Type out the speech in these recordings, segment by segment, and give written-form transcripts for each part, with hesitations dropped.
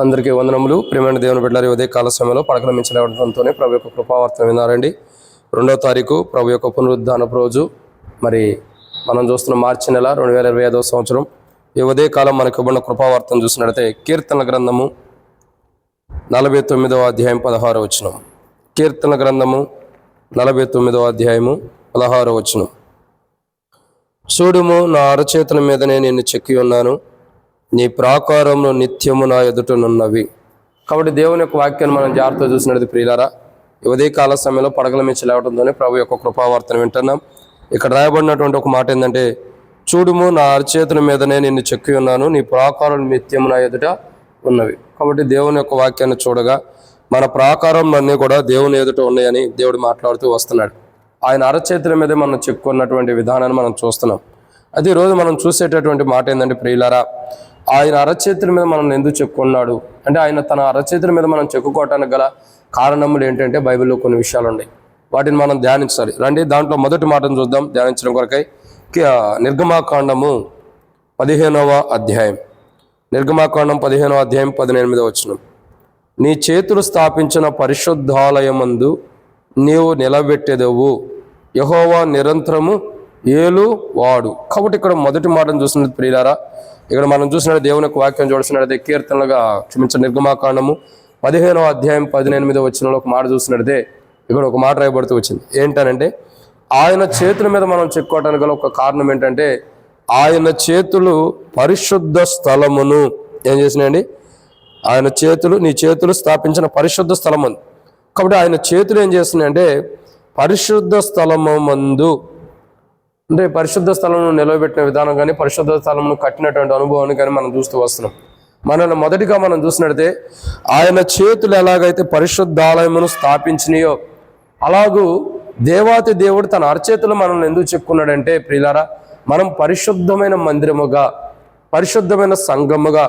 అందరికీ వందనములు. ప్రియమైన దేవుని బిడ్డలారా, ఉదయ కాల సమయంలో పడకల మించలేవడంతోనే ప్రభు యొక్క కృపావార్తను విన్నారండి. 2వ తారీఖు ప్రభు యొక్క పునరుద్ధానపు రోజు. మరి మనం చూస్తున్న మార్చి నెల 2025వ సంవత్సరం. ఈ ఉదయ కాలం మనకు ఇవ్వబడిన కృపావార్తను చూసినట్లయితే కీర్తన గ్రంథము 49వ అధ్యాయం 16వ వచనం. కీర్తన గ్రంథము 49వ అధ్యాయము 16వ వచనం. చూడుము, నా అరచేతుల మీదనే నేను చెక్కి ఉన్నాను, నీ ప్రాకారంలో నిత్యము నా ఎదుటనున్నవి. కాబట్టి దేవుని యొక్క వాక్యాన్ని మనం జాగ్రత్తగా చూసినది ప్రియులారా. ఉదయ కాల సమయంలో పడగల మించి లేవడంతోనే ప్రభు యొక్క కృపావార్తను వింటున్నాం. ఇక్కడ రాయబడినటువంటి ఒక మాట ఏంటంటే, చూడుము, నా అరచేతుల మీదనే నిన్ను చెక్కి ఉన్నాను, నీ ప్రాకారం నిత్యము నా ఎదుట ఉన్నవి. కాబట్టి దేవుని యొక్క వాక్యాన్ని చూడగా మన ప్రాకారంలన్నీ కూడా దేవుని ఎదుట ఉన్నాయని దేవుడు మాట్లాడుతూ వస్తున్నాడు. ఆయన అరచేతుల మీద మనం చెక్కున్నటువంటి విధానాన్ని మనం చూస్తున్నాం. అది ఈరోజు మనం చూసేటటువంటి మాట ఏంటంటే ప్రియులారా, ఆయన అరచేతుల మీద మనం ఎందుకు చెప్పుకున్నాడు అంటే, ఆయన తన అరచేతుల మీద మనం చెక్కుకోవటానికి గల కారణములు ఏంటంటే బైబిల్లో కొన్ని విషయాలు ఉన్నాయి. వాటిని మనం ధ్యానించాలి. రండి, దాంట్లో మొదటి మాటను చూద్దాం ధ్యానించడం కొరకై. నిర్గమాకాండము 15వ అధ్యాయం. నిర్గమాకాండం 15వ అధ్యాయం 18వ వచనం. నీ చేతులు స్థాపించిన పరిశుద్ధాలయమందు నీవు నిలబెట్టెదవు, యెహోవా నిరంతరము ఏలు వాడు. కాబట్టి ఇక్కడ మొదటి మాటను చూసినట్టు ప్రియులారా, ఇక్కడ మనం చూసినట్టు దేవుని యొక్క వాక్యం చూసినట్లయితే కీర్తనలుగా నిర్గమాకాండము 15వ అధ్యాయం 18వ వచనంలో ఒక మాట చూసినట్లయితే ఇక్కడ ఒక మాట రాయబడుతూ వచ్చింది. ఏంటనంటే, ఆయన చేతుల మీద మనం చెప్పుకోవటానికి గల ఒక కారణం ఏంటంటే, ఆయన చేతులు పరిశుద్ధ స్థలమును ఏం చేసినాయండి, ఆయన చేతులు, నీ చేతులు స్థాపించిన పరిశుద్ధ స్థలము. కాబట్టి ఆయన చేతులు ఏం చేస్తున్నాయంటే పరిశుద్ధ స్థలము మందు, అంటే పరిశుద్ధ స్థలంను నిలవబెట్టిన విధానం కానీ పరిశుద్ధ స్థలంను కట్టినటువంటి అనుభవాన్ని కానీ మనం చూస్తూ వస్తున్నాం. మనల్ని మొదటిగా మనం చూసినట్లయితే ఆయన చేతులు ఎలాగైతే పరిశుద్ధాలయమును స్థాపించినాయో అలాగూ దేవాతి దేవుడు తన అరచేతులు మనల్ని ఎందుకు చెప్పుకున్నాడంటే ప్రియులారా, మనం పరిశుద్ధమైన మందిరముగా, పరిశుద్ధమైన సంఘముగా,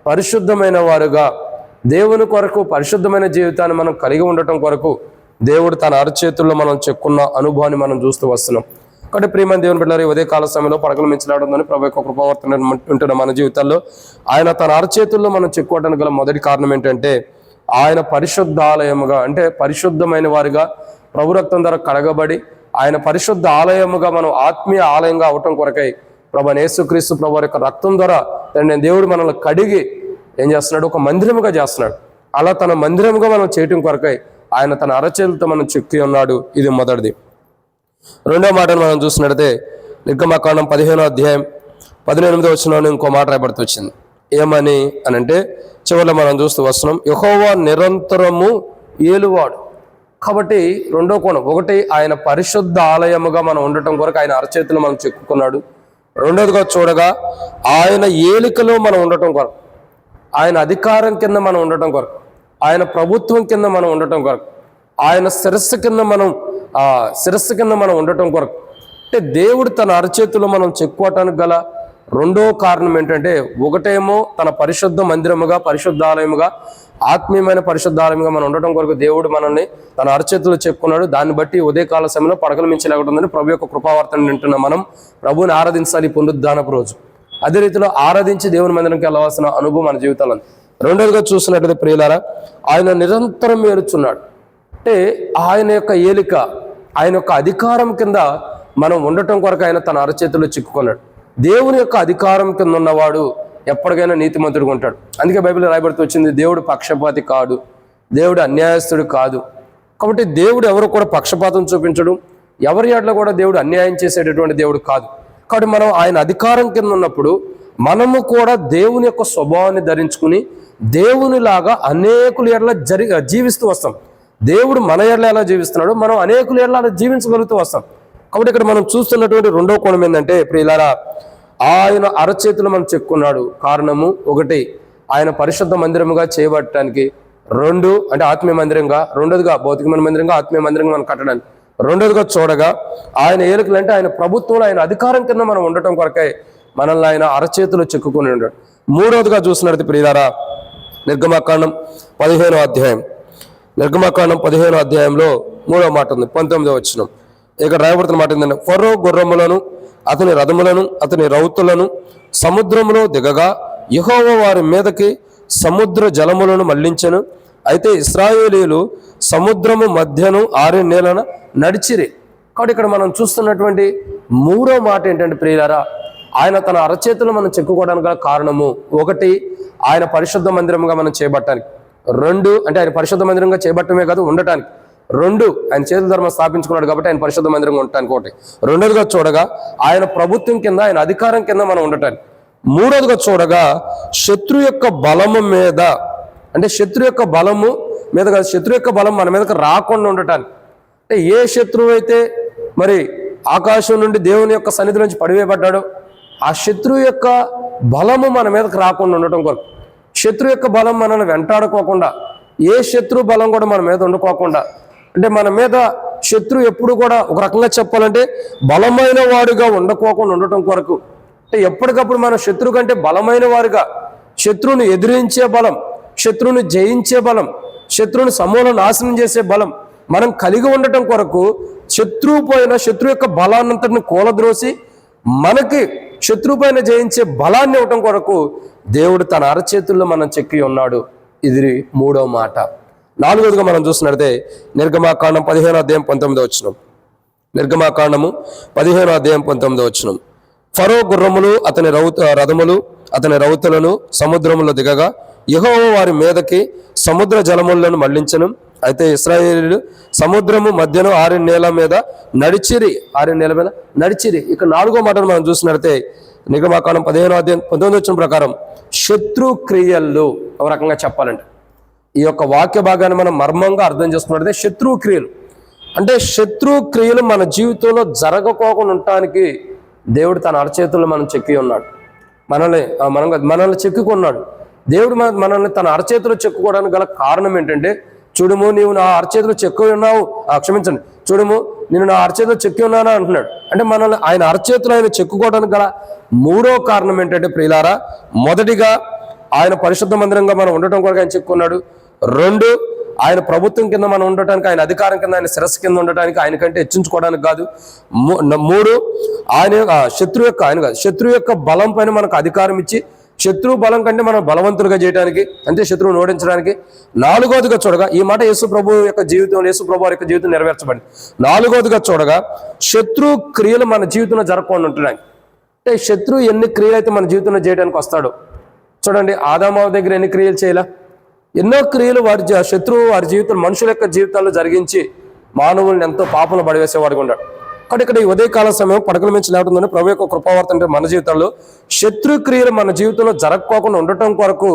పరిశుద్ధమైన వారుగా, దేవుని కొరకు పరిశుద్ధమైన జీవితాన్ని మనం కలిగి ఉండటం కొరకు దేవుడు తన అరచేతుల్లో మనం చెక్కున్న అనుభవాన్ని మనం చూస్తూ వస్తున్నాం. కాబట్టి ప్రియమైన దేవుని బిడ్డలారా, ఉదయ కాల సమయంలో పడకలు మించలాడుతుందని ప్రభు యొక్క కృపావర్తన ఉంటున్న మన జీవితాల్లో ఆయన తన అరచేతుల్లో మనం చెప్పుకోవడానికి గల మొదటి కారణం ఏంటంటే, ఆయన పరిశుద్ధాలయముగా, అంటే పరిశుద్ధమైన వారిగా, ప్రభు రక్తం ద్వారా కడగబడి ఆయన పరిశుద్ధ ఆలయముగా మనం ఆత్మీయ ఆలయంగా అవటం కొరకై ప్రభు యేసుక్రీస్తు ప్రభు యొక్క రక్తం ద్వారా దేవుడు మనల్ని కడిగి ఏం చేస్తున్నాడు, ఒక మందిరముగా చేస్తున్నాడు. అలా తన మందిరముగా మనం చేయటం కొరకై ఆయన తన అరచేతులతో మనం చెక్కి ఉన్నాడు. ఇది మొదటిది. రెండో మాటను మనం చూసినట్లయితే నిర్గమాకాండం 15వ అధ్యాయం 18వ వచనంలో ఇంకో మాట రాయబడుతూ వచ్చింది. ఏమని అనంటే, చివరిలో మనం చూస్తూ వస్తున్నాం, యెహోవా నిరంతరము ఏలువాడు. కాబట్టి రెండో కోణం, ఒకటి ఆయన పరిశుద్ధ ఆలయముగా మనం ఉండటం కొరకు ఆయన అరచేతులు మనం చెక్కుకున్నాడు. రెండోదిగా చూడగా ఆయన ఏలికలో మనం ఉండటం కొరకు, ఆయన అధికారం కింద మనం ఉండటం కొరకు, ఆయన ప్రభుత్వం కింద మనం ఉండటం కొరకు, ఆయన శిరస్సు కింద మనం ఉండటం కొరకు. అంటే దేవుడు తన అరచేతులు మనం చెక్కుకోవటానికి గల రెండో కారణం ఏంటంటే, ఒకటేమో తన పరిశుద్ధ మందిరముగా, పరిశుద్ధాలయముగా, ఆత్మీయమైన పరిశుద్ధాలయంగా మనం ఉండటం కొరకు దేవుడు మనల్ని తన అరచేతులు చెప్పుకున్నాడు. దాన్ని బట్టి ఉదయకాల సమయంలో పడకలు మించలేకుంటుందని ప్రభు యొక్క కృపావార్తను వింటున్న మనం ప్రభువుని ఆరాధించాలి పునరుద్ధానపు రోజు. అదే రీతిలో ఆరాధించి దేవుని మందిరానికి వెళ్ళవలసిన అనుభవం మన జీవితాల్లో. రెండోదిగా చూసినట్లయితే ప్రియులారా, ఆయన నిరంతరం ఏలుచున్నాడు. అంటే ఆయన యొక్క ఏలిక, ఆయన యొక్క అధికారం కింద మనం ఉండటం కొరకు ఆయన తన అరచేతుల్లో చిక్కుకున్నాడు. దేవుని యొక్క అధికారం కింద ఉన్నవాడు ఎప్పటికైనా నీతిమంతుడిగా ఉంటాడు. అందుకే బైబిల్ రాయబడుతూ వచ్చింది, దేవుడు పక్షపాతి కాదు, దేవుడు అన్యాయస్తుడు కాదు. కాబట్టి దేవుడు ఎవరు కూడా పక్షపాతం చూపించడు, ఎవరి ఎడల కూడా దేవుడు అన్యాయం చేసేటటువంటి దేవుడు కాదు. కాబట్టి మనం ఆయన అధికారం కింద ఉన్నప్పుడు మనము కూడా దేవుని యొక్క స్వభావాన్ని ధరించుకుని దేవునిలాగా అనేకుల ఎడల జీవిస్తూ వస్తాం. దేవుడు మన ఎడల ఎలా జీవిస్తున్నాడో మనం అనేకుల ఎడల అలా జీవించగలుగుతూ వస్తాం. కాబట్టి ఇక్కడ మనం చూస్తున్నటువంటి రెండో కోణం ఏంటంటే ప్రియులారా, ఆయన అరచేతులు మనం చెప్పుకున్నాడు. కారణము ఒకటి, ఆయన పరిశుద్ధ మందిరముగా చేయబట్టడానికి. రెండు, అంటే ఆత్మీయ మందిరంగా. రెండోదిగా భౌతికమైన మందిరంగా, ఆత్మీయ మందిరంగా మనం కట్టడానికి. రెండోదిగా చూడగా ఆయన ఏలుకలు, అంటే ఆయన ప్రభుత్వంలో ఆయన అధికారం కింద మనం ఉండటం కొరకై మనల్ని ఆయన అరచేతులు చెక్కుకొని ఉన్నాడు. మూడోదిగా చూసినట్టు ప్రియులారా, నిర్గమాకాండం 15వ అధ్యాయం. నిర్గమాకాండం 15వ అధ్యాయంలో 3వ మాట ఉంది, 19వ వచనం. ఇక్కడ రాయబడుతున్న మాట ఏంటంటే, ఫరో గుర్రములను, అతని రథములను, అతని రౌతులను సముద్రములో దిగగా యెహోవా వారి మీదకి సముద్ర జలములను మళ్లించెను. అయితే ఇశ్రాయేలీయులు సముద్రము మధ్యను 6 నెలల నడిచిరి. కాబట్టి ఇక్కడ మనం చూస్తున్నటువంటి మూడో మాట ఏంటంటే ప్రియులారా, ఆయన తన అరచేతులు మనం చెక్కుకోవడానికి గల కారణము, 1 ఆయన పరిశుద్ధ మందిరంగా మనం చేయబట్టానికి, 2 అంటే ఆయన పరిశుద్ధ మందిరంగా చేయబట్టమే కాదు ఉండటానికి, 2 ఆయన చేతుల ధర్మం స్థాపించుకున్నాడు కాబట్టి ఆయన పరిశుద్ధ మందిరంగా ఉండటానికి 1, 2గా చూడగా ఆయన ప్రభుత్వం కింద ఆయన అధికారం కింద మనం ఉండటానికి, 3గా చూడగా శత్రు యొక్క బలము మీద, అంటే శత్రు యొక్క బలము మీద కాదు, శత్రు యొక్క బలం మన మీదకి రాకుండా ఉండటానికి. అంటే ఏ శత్రువు అయితే మరి ఆకాశం నుండి దేవుని యొక్క సన్నిధి నుంచి పడివేయబడ్డాడో ఆ శత్రువు యొక్క బలము మన మీదకి రాకుండా ఉండటం కొరకు, శత్రు యొక్క బలం మనల్ని వెంటాడుకోకుండా, ఏ శత్రు బలం కూడా మన మీద ఉండుకోకుండా, అంటే మన మీద శత్రువు ఎప్పుడు కూడా ఒక రకంగా చెప్పాలంటే బలమైన వాడుగా ఉండకోకుండా ఉండటం కొరకు, అంటే ఎప్పటికప్పుడు మన శత్రువు కంటే బలమైన వారుగా, శత్రువుని ఎదిరించే బలం, శత్రువుని జయించే బలం, శత్రువుని సమూల నాశనం చేసే బలం మనం కలిగి ఉండటం కొరకు, శత్రువు పైన శత్రువు యొక్క బలాన్నంతటిని కూలద్రోసి మనకి శత్రువు పైన జయించే బలాన్ని ఇవ్వటం కొరకు దేవుడు తన అరచేతుల్లో మనం చెక్కి ఉన్నాడు. ఇది 3వ మాట. 4వదిగా మనం చూసినట్లయితే నిర్గమాకాండం 15:19 నిర్గమాకాండము 15:19 ఫరో గుర్రములు అతని రథములు అతని రౌతులను సముద్రములో దిగగా యెహోవా వారి మీదకి సముద్ర జలములను మళ్లించెను. అయితే ఇశ్రాయేలీయులు సముద్రము మధ్యను 6 నెలల మీద నడిచిరి. 6 నెలల మీద నడిచిరి. ఇక 4వ మాటను మనం చూసినట్లయితే నిర్గమాకాండం 15:19 ప్రకారం శత్రు క్రియలు, ఒక రకంగా చెప్పాలంటే ఈ యొక్క వాక్య భాగాన్ని మనం మర్మంగా అర్థం చేసుకున్నట్లయితే శత్రు క్రియలు అంటే శత్రు క్రియలు మన జీవితంలో జరగకోకుండా ఉండటానికి దేవుడు తన అరచేతుల్లో మనం చెక్కి ఉన్నాడు. మనల్ని చెక్కుకున్నాడు దేవుడు. మనల్ని తన అరచేతులు చెక్కుకోవడానికి గల కారణం ఏంటంటే, చూడుము నీవు నా అరచేతులు చెక్కి ఉన్నావు, క్షమించండి, చూడుము నేను నా అరచేతులు చెక్కి ఉన్నానా అంటున్నాడు. అంటే మనల్ని ఆయన అరచేతులు ఆయన చెక్కుకోవడానికి గల 3వ కారణం ఏంటంటే ప్రియులారా, మొదటిగా ఆయన పరిశుద్ధ మందిరంగా మనం ఉండటం కొరకు ఆయన చెక్కున్నాడు. 2 ఆయన ప్రభుత్వం కింద మనం ఉండటానికి, ఆయన అధికారం కింద, ఆయన శిరస్సు కింద ఉండటానికి, ఆయన కంటే హెచ్చించుకోవడానికి కాదు. 3 ఆయన శత్రువు యొక్క బలం పైన మనకు అధికారం ఇచ్చి శత్రువు బలం కంటే మనం బలవంతులుగా చేయడానికి, అంటే శత్రువును ఓడించడానికి. 4వదిగా చూడగా, ఈ మాట యేసు ప్రభు యొక్క జీవితం, యేసు ప్రభు వారి యొక్క జీవితం నెరవేర్చబడింది. 4వదిగా చూడగా శత్రు క్రియలు మన జీవితంలో జరగకుండా ఉంటున్నాయి. అంటే శత్రువు ఎన్ని క్రియలు అయితే మన జీవితంలో చేయడానికి వస్తాడో చూడండి. ఆదాము దగ్గర ఎన్ని క్రియలు చేయాల, ఎన్నో క్రియలు శత్రువు వారి జీవితంలో, మనుషుల యొక్క జీవితాల్లో జరిగించి మానవుల్ని ఎంతో పాపంలో పడివేసేవాడుగా ఉన్నాడు. కాబట్టి ఇక్కడ ఈ ఉదయకాల సమయం పడకల మించి లేకుండానే ప్రభు యొక్క కృపావార్త అంటే మన జీవితంలో శత్రు క్రియలు మన జీవితంలో జరగకోకుండా ఉండటం కొరకు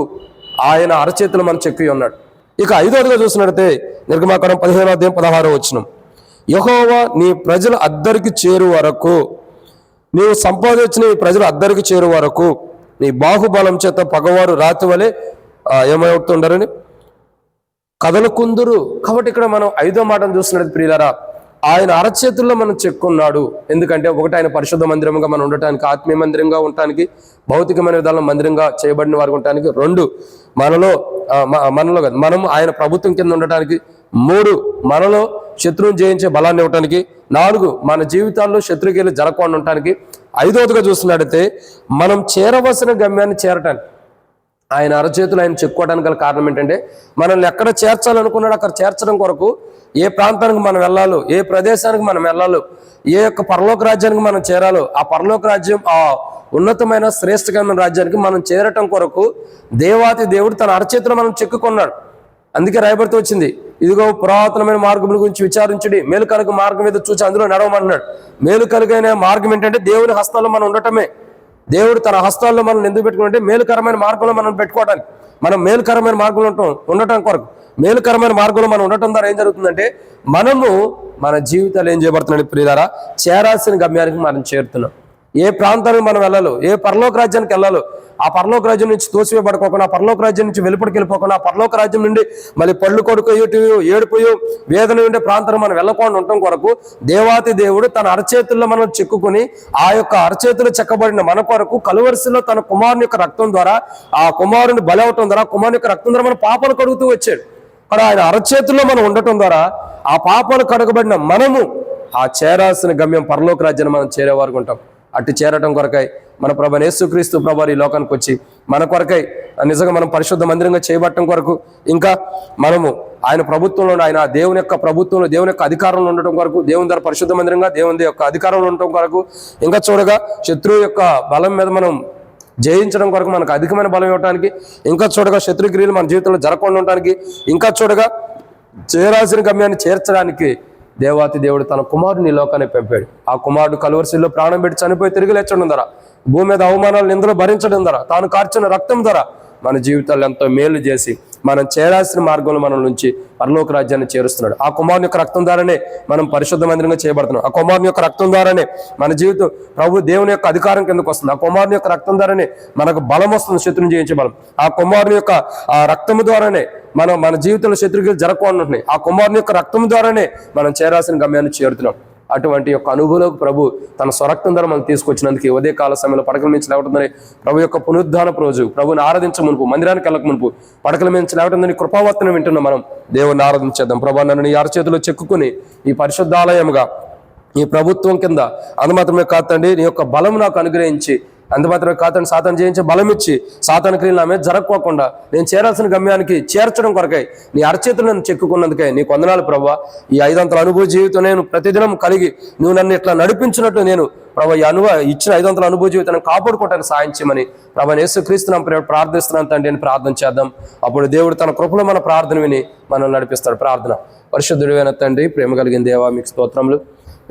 ఆయన అరచేతులు మనం చెక్కి ఉన్నాడు. ఇక 5వదిగా చూసినట్లయితే నిర్గమాకాండం 15:16 యెహోవా నీ ప్రజల అద్దరికి చేరు వరకు, నీవు సంపాదించిన ఈ ప్రజలు అద్దరికి చేరు వరకు నీ బాహుబలం చేత పగవారు రాతి వలె ఏమవుతుండారని కదలకుందురు. కాబట్టి ఇక్కడ మనం 5వ మాటను చూస్తున్నది ప్రియులారా, ఆయన అరచేతుల్లో మనం చెక్కున్నాడు. ఎందుకంటే 1 ఆయన పరిశుద్ధ మందిరంగా మనం ఉండటానికి, ఆత్మీయ మందిరంగా ఉండటానికి, భౌతికమైన విధానంలో మందిరంగా చేయబడిన వారికి ఉండటానికి, 2 మనం ఆయన ప్రభుత్వం కింద ఉండటానికి, 3 మనలో శత్రువుని జయించే బలాన్ని ఇవ్వటానికి, 4 మన జీవితాల్లో శత్రుక్రియలు జరగకుండా ఉండటానికి, 5వదిగా చూస్తున్నట్టయితే మనం చేరవలసిన గమ్యాన్ని చేరటానికి ఆయన అరచేతులు ఆయన చెక్కుకోవడానికి గల కారణం ఏంటంటే, మనల్ని ఎక్కడ చేర్చాలనుకున్నాడు అక్కడ చేర్చడం కొరకు, ఏ ప్రాంతానికి మనం వెళ్ళాలో, ఏ ప్రదేశానికి మనం వెళ్ళాలో, ఏ యొక్క పరలోక రాజ్యానికి మనం చేరాలో, ఆ పరలోక రాజ్యం, ఆ ఉన్నతమైన శ్రేష్టమైన రాజ్యానికి మనం చేరటం కొరకు దేవాతి దేవుడు తన అరచేతులు మనం చెక్కుకున్నాడు. అందుకే రాయబడుతూ వచ్చింది, ఇదిగో పురాతనమైన మార్గముల గురించి విచారించుడి, మేలు కలుగు మార్గం మీద చూసి అందులో నడవమంటున్నాడు. మేలు కలుగైన మార్గం ఏంటంటే దేవుని హస్తాల్లో మనం ఉండటమే. దేవుడు తన హస్తాల్లో మనం ఎందుకు పెట్టుకుంటే మేలుకరమైన మార్గంలో మనం పెట్టుకోవడానికి, మనం మేలుకరమైన మార్గంలో ఉండటం కొరకు. మేలుకరమైన మార్గంలో మనం ఉండటం ద్వారా ఏం జరుగుతుందంటే, మనము మన జీవితాలు ఏం చేయబడుతున్నాడు ప్రియులారా, చేరాల్సిన గమ్యానికి మనం చేరుతున్నాం. ఏ ప్రాంతానికి మనం వెళ్ళాలో, ఏ పరలోక రాజ్యానికి వెళ్ళాలో, ఆ పరలోక రాజ్యం నుంచి తోసివేయబడుకోకుండా, ఆ పరలోక రాజ్యం నుంచి వెలుపడికి వెళ్ళిపోకుండా, ఆ పరలోక రాజ్యం నుండి మళ్ళీ పళ్ళు కొడుకు ఏడుపుయో వేదన ఉండే ప్రాంతాన్ని మనం వెళ్ళకుండా ఉండటం కొరకు దేవాతి దేవుడు తన అరచేతుల్లో మనం చెక్కుని, ఆ యొక్క అరచేతులు చెక్కబడిన మన కొరకు కలువరిశిలో తన కుమారుని యొక్క రక్తం ద్వారా, ఆ కుమారుని బలి అవటం ద్వారా, కుమారుని యొక్క రక్తం ద్వారా మన పాపాలు కడుగుతూ వచ్చాడు. అక్కడ ఆయన అరచేతుల్లో మనం ఉండటం ద్వారా ఆ పాపాలు కడగబడిన మనము ఆ చేరాల్సిన గమ్యం పరలోక రాజ్యాన్ని మనం చేరేవారు ఉంటాం. అటు చేరటం కొరకై మన ప్రభువైన యేసుక్రీస్తు ప్రభువారు ఈ లోకానికి వచ్చి మన కొరకై నిజంగా మనం పరిశుద్ధ మందిరంగా చేయబట్టడం కొరకు, ఇంకా మనము ఆయన ప్రభుత్వంలో, ఆయన దేవుని యొక్క ప్రభుత్వంలో, దేవుని యొక్క అధికారంలో ఉండటం కొరకు, దేవుని ద్వారా పరిశుద్ధ మందిరంగా దేవుని యొక్క అధికారంలో ఉండటం కొరకు, ఇంకా చూడగా శత్రువు యొక్క బలం మీద మనం జయించడం కొరకు, మనకు అధికమైన బలం ఇవ్వడానికి, ఇంకా చూడగా శత్రుక్రియలు మన జీవితంలో జరగకుండా ఉండటానికి, ఇంకా చూడగా చేరాల్సిన గమ్యాన్ని చేర్చడానికి దేవాతి దేవుడు తన కుమారుని లోకాన్ని పంపాడు. ఆ కుమారుడు కలువరిశిల్లో ప్రాణం పెట్టి చనిపోయి తిరిగి లేచడం ద్వారా, భూమి మీద అవమానాలు నిందలు భరించడం ద్వారా, తాను కార్చిన రక్తం ద్వారా మన జీవితాల్లో ఎంతో మేలు చేసి మనం చేరాల్సిన మార్గంలో మనం నుంచి పరలోక రాజ్యాన్ని చేరుస్తున్నాడు. ఆ కుమారుని యొక్క రక్తం ద్వారానే మనం పరిశుద్ధ మందిరంగా చేయబడుతున్నాం. ఆ కుమారుని యొక్క రక్తం ద్వారానే మన జీవితం ప్రభు దేవుని యొక్క అధికారం కిందకు వస్తుంది. ఆ కుమారుని యొక్క రక్తం ద్వారానే మనకు బలం వస్తుంది, శత్రుని జయించే బలం. ఆ కుమారుని యొక్క ఆ రక్తము ద్వారానే మన జీవితంలో శత్రువులు జరగకుండా ఉంటున్నాయి. ఆ కుమారుని యొక్క రక్తం ద్వారానే మనం చేరాల్సిన గమ్యాన్ని చేరుతున్నాం. అటువంటి యొక్క అనుభవంలోకి ప్రభు తన స్వరక్తం ద్వారా మనం తీసుకొచ్చినందుకు ఉదయ కాల సమయంలో పడకల మించి లేవటుందని ప్రభు యొక్క పునరుద్ధానపు రోజు, ప్రభుని ఆరాధించ మునుపు, మందిరానికి వెళ్ళక మునుపు పడకల మించి లేవటుందని కృపావర్తన వింటున్నాం. మనం దేవుని ఆరాధించేద్దాం. ప్రభు నన్ను నీ అరచేతిలో చెక్కుని ఈ పరిశుద్ధాలయముగా, ఈ ప్రభుత్వం కింద అందుమాత్రమే కాదండి, నీ యొక్క బలం నాకు అనుగ్రహించి, అందుమాత్రమే కాదని సాతాను జయించే బలం ఇచ్చి, సాతాను క్రియలు నా మీద జరగకోకుండా నేను చేరాల్సిన గమ్యానికి చేర్చడం కొరకై నీ అరచేతులు నన్ను చెక్కుకున్నందుకై నీకు వందనాలు ప్రభువా. ఈ 5 అంతల అనుభవ జీవితం నేను ప్రతిదినం కలిగి నువ్వు నన్ను ఇట్లా నడిపించినట్టు నేను ప్రభు ఇచ్చిన 5 అంతల అనుభవ జీవితాన్ని కాపాడుకోవటానికి సాయం చేయమని ప్రభు యేసుక్రీస్తు ప్రార్థిస్తున్నాను తండ్రి అని ప్రార్థన చేద్దాం. అప్పుడు దేవుడు తన కృపలో మన ప్రార్థన విని మనల్ని నడిపిస్తాడు. ప్రార్థన. పరిశుద్ధుడైన తండ్రి, ప్రేమ కలిగిన దేవా, మీకు స్తోత్రములు.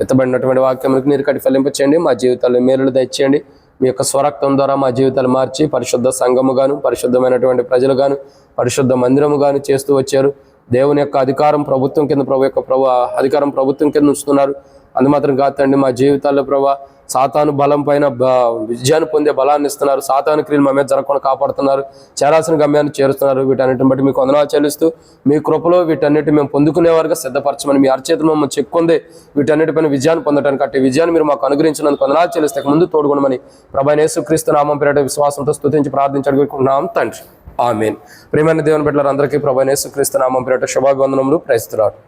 ఎత్తబడినటువంటి వాక్యములకు నీరు కట్టి ఫలింపచేయండి. మా జీవితాల్లో మేలులు దయచేయండి. మీ యొక్క స్వరక్తం ద్వారా మా జీవితాలు మార్చి పరిశుద్ధ సంఘముగాను, పరిశుద్ధమైనటువంటి ప్రజలుగాను, పరిశుద్ధ మందిరముగాను చేస్తూ వచ్చారు. దేవుని యొక్క అధికారం ప్రభుత్వం కింద, అధికారం ప్రభుత్వం కింద ఉంచుతున్నారు. అందుమాత్రం కాదండి, మా జీవితాల్లో ప్రభా సాతాను బలం పైన విజయాన్ని పొందే బలాన్ని ఇస్తున్నారు. సాతాను క్రియలు మా మీద జరగకుండా కాపాడుతున్నారు. చేరాల్సిన గమ్యాన్ని చేరుస్తున్నారు. వీటన్నిటిని బట్టి మీకు వందనాలు చెల్లిస్తూ, మీ కృపలో వీటన్నిటి మేము పొందుకునేవారుగా సిద్ధపరచమని మీ అరచేతులు మమ్మల్ని చెక్కుందే వీటన్నిటిపైన విజయాన్ని పొందడానికి, అట్టి విజయాన్ని మీరు మాకు అనుగ్రహించినందుకు వందనాలు చెల్లిస్తే ముందు తోడుకోమని ప్రభువైన యేసుక్రీస్తు నామం పేరిట విశ్వాసంతో స్తుతించి ప్రార్థించడుకుంటున్నాం తండ్రి. ఆమేన్. ప్రియమైన దేవుని బిడ్డలందరికీ ప్రభువైన యేసుక్రీస్తు నామం పేరిట శుభాభివందనములు. Praise the lord.